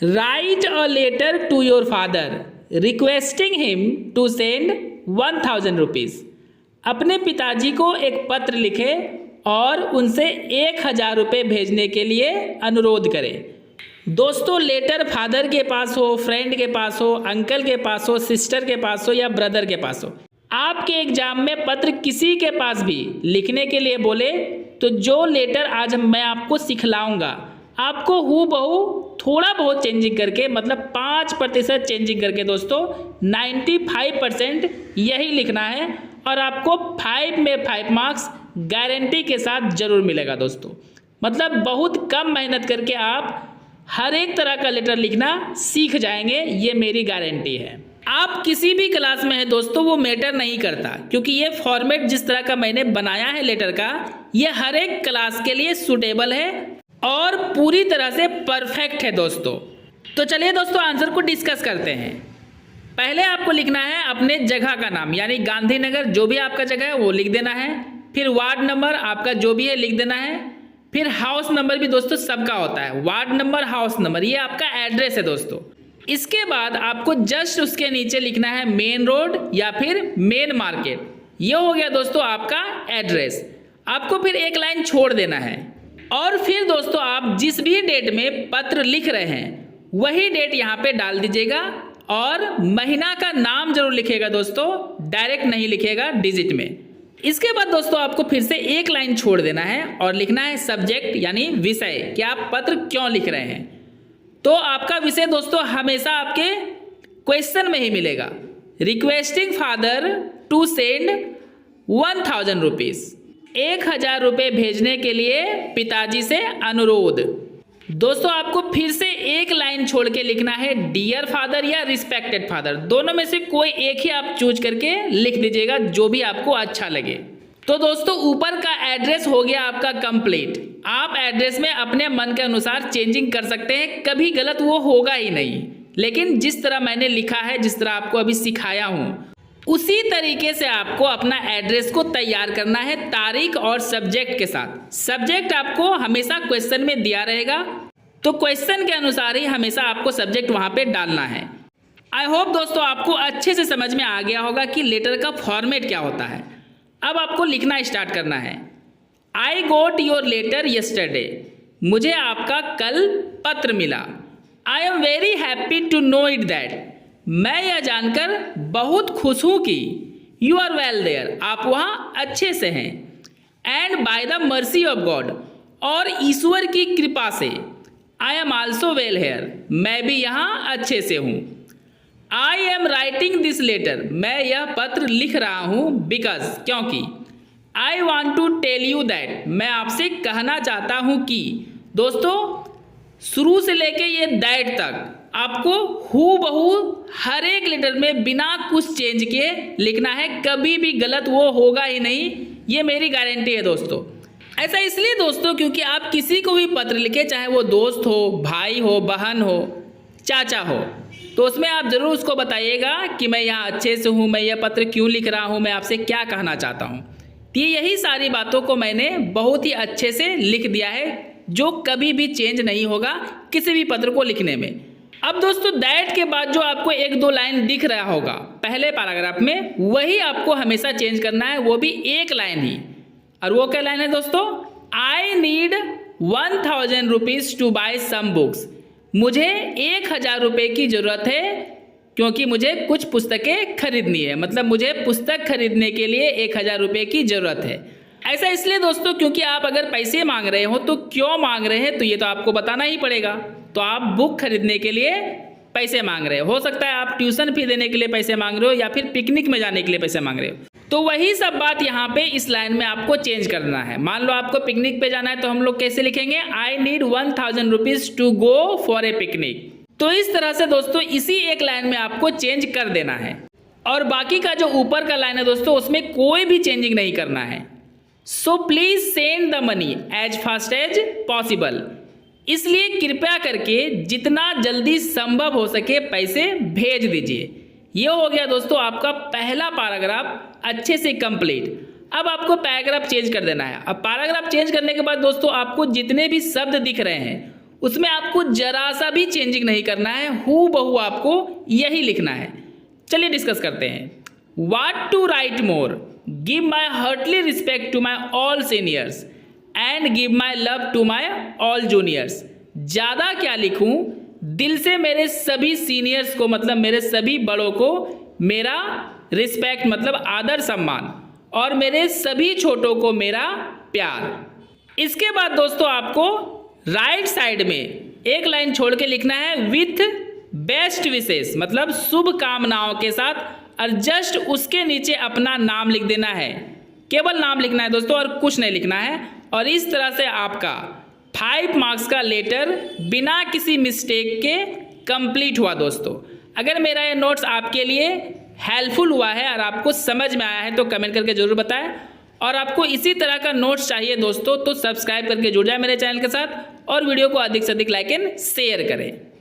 Right a letter to your father requesting him to send 1000 rupees. अपने पिताजी को एक पत्र लिखे और उनसे 1000 रुपये भेजने के लिए अनुरोध करें। दोस्तों, लेटर फादर के पास हो, फ्रेंड के पास हो, अंकल के पास हो, सिस्टर के पास हो या ब्रदर के पास हो, आपके एग्जाम में पत्र किसी के पास भी लिखने के लिए बोले तो जो लेटर आज मैं आपको सिखलाऊंगा, आपको हूबहू थोड़ा बहुत चेंजिंग करके, मतलब 5% चेंजिंग करके दोस्तों 95% यही लिखना है और आपको 5 में 5 मार्क्स गारंटी के साथ जरूर मिलेगा दोस्तों। मतलब बहुत कम मेहनत करके आप हर एक तरह का लेटर लिखना सीख जाएंगे, ये मेरी गारंटी है। आप किसी भी क्लास में है दोस्तों, वो मैटर नहीं करता, क्योंकि ये फॉर्मेट जिस तरह का मैंने बनाया है लेटर का, ये हर एक क्लास के लिए सूटेबल है और पूरी तरह से परफेक्ट है दोस्तों। तो चलिए दोस्तों आंसर को डिस्कस करते हैं। पहले आपको लिखना है अपने जगह का नाम, यानी गांधीनगर जो भी आपका जगह है वो लिख देना है। फिर वार्ड नंबर आपका जो भी है लिख देना है। फिर हाउस नंबर भी दोस्तों सबका होता है, वार्ड नंबर, हाउस नंबर, ये आपका एड्रेस है दोस्तों। इसके बाद आपको जस्ट उसके नीचे लिखना है मेन रोड या फिर मेन मार्केट। ये हो गया दोस्तों आपका एड्रेस। आपको फिर एक लाइन छोड़ देना है और फिर दोस्तों आप जिस भी डेट में पत्र लिख रहे हैं वही डेट यहाँ पे डाल दीजिएगा और महीना का नाम जरूर लिखिएगा दोस्तों, डायरेक्ट नहीं लिखिएगा डिजिट में। इसके बाद दोस्तों आपको फिर से एक लाइन छोड़ देना है और लिखना है सब्जेक्ट यानी विषय, कि आप पत्र क्यों लिख रहे हैं। तो आपका विषय दोस्तों हमेशा आपके क्वेश्चन में ही मिलेगा, requesting father to send 1000 rupees, 1000 रुपये भेजने के लिए पिताजी से अनुरोध। दोस्तों आपको फिर से एक लाइन छोड़ के लिखना है डियर फादर या रिस्पेक्टेड फादर, दोनों में से कोई एक ही आप चूज करके लिख दीजिएगा, जो भी आपको अच्छा लगे। तो दोस्तों ऊपर का एड्रेस हो गया आपका कंप्लीट। आप एड्रेस में अपने मन के अनुसार चेंजिंग कर सकते हैं, कभी गलत वो होगा ही नहीं। लेकिन जिस तरह मैंने लिखा है, जिस तरह आपको अभी सिखाया हूँ, उसी तरीके से आपको अपना एड्रेस को तैयार करना है, तारीख और सब्जेक्ट के साथ। सब्जेक्ट आपको हमेशा क्वेश्चन में दिया रहेगा, तो क्वेश्चन के अनुसार ही हमेशा आपको सब्जेक्ट वहाँ पे डालना है। आई होप दोस्तों आपको अच्छे से समझ में आ गया होगा कि लेटर का फॉर्मेट क्या होता है। अब आपको लिखना स्टार्ट करना है। I got your letter yesterday, मुझे आपका कल पत्र मिला। I am very happy to know it that, मैं यह जानकर बहुत खुश हूँ कि यू आर वेल देयर, आप वहाँ अच्छे से हैं। And by the mercy of God, और ईश्वर की कृपा से, I am also well here, मैं भी यहाँ अच्छे से हूँ। I am writing this letter, मैं यह पत्र लिख रहा हूँ बिकॉज, क्योंकि। I want to tell you that, मैं आपसे कहना चाहता हूँ कि। दोस्तों शुरू से लेके ये दैट तक आपको हूबहू हर एक लेटर में बिना कुछ चेंज किए लिखना है, कभी भी गलत वो होगा ही नहीं, ये मेरी गारंटी है दोस्तों। ऐसा इसलिए दोस्तों क्योंकि आप किसी को भी पत्र लिखे, चाहे वो दोस्त हो, भाई हो, बहन हो, चाचा हो, तो उसमें आप ज़रूर उसको बताइएगा कि मैं यहाँ अच्छे से हूँ, मैं यह पत्र क्यों लिख रहा हूँ, मैं आपसे क्या कहना चाहता हूँ। तो यही सारी बातों को मैंने बहुत ही अच्छे से लिख दिया है, जो कभी भी चेंज नहीं होगा किसी भी पत्र को लिखने में। अब दोस्तों दैट के बाद जो आपको 1-2 लाइन दिख रहा होगा पहले पैराग्राफ में, वही आपको हमेशा चेंज करना है, वो भी एक लाइन ही। और वो क्या लाइन है दोस्तों? I need 1000 rupees to buy some books, मुझे 1000 रुपये की ज़रूरत है क्योंकि मुझे कुछ पुस्तकें खरीदनी है। मतलब मुझे पुस्तक खरीदने के लिए 1000 रुपये की ज़रूरत है। ऐसा इसलिए दोस्तों क्योंकि आप अगर पैसे मांग रहे हो तो क्यों मांग रहे हैं तो ये तो आपको बताना ही पड़ेगा। तो आप बुक खरीदने के लिए पैसे मांग रहे हो सकता है आप ट्यूशन फी देने के लिए पैसे मांग रहे हो या फिर पिकनिक में जाने के लिए पैसे मांग रहे हो। तो वही सब बात यहाँ पे इस लाइन में आपको चेंज करना है। मान लो आपको पिकनिक पे जाना है तो हम लोग कैसे लिखेंगे? I need 1000 rupees to go for a picnic. तो इस तरह से दोस्तों इसी एक लाइन में आपको चेंज कर देना है और बाकी का जो ऊपर का लाइन है दोस्तों उसमें कोई भी चेंजिंग नहीं करना है। So please send the money as fast as possible, इसलिए कृपया करके जितना जल्दी संभव हो सके पैसे भेज दीजिए। ये हो गया दोस्तों आपका पहला पैराग्राफ अच्छे से कंप्लीट। अब आपको पैराग्राफ चेंज कर देना है। अब पैराग्राफ चेंज करने के बाद दोस्तों आपको जितने भी शब्द दिख रहे हैं उसमें आपको जरा सा भी चेंजिंग नहीं करना है, हू बहू आपको यही लिखना है। चलिए डिस्कस करते हैं। What to write more, give my heartly respect to my all seniors and give my love to my all juniors. ज़्यादा क्या लिखूं, दिल से मेरे सभी सीनियर्स को मतलब मेरे सभी बड़ों को मेरा रिस्पेक्ट मतलब आदर सम्मान, और मेरे सभी छोटों को मेरा प्यार। इसके बाद दोस्तों आपको राइट साइड में एक लाइन छोड़ के लिखना है विथ बेस्ट विशेष मतलब शुभ कामनाओं के साथ, और जस्ट उसके नीचे अपना नाम लिख देना है। केवल नाम लिखना है दोस्तों और कुछ नहीं लिखना है। और इस तरह से आपका 5 मार्क्स का लेटर बिना किसी मिस्टेक के कंप्लीट हुआ दोस्तों। अगर मेरा ये नोट्स आपके लिए हेल्पफुल हुआ है और आपको समझ में आया है तो कमेंट करके ज़रूर बताएं। और आपको इसी तरह का नोट्स चाहिए दोस्तों तो सब्सक्राइब करके जुड़ जाए मेरे चैनल के साथ, और वीडियो को अधिक से अधिक लाइक एंड शेयर करें।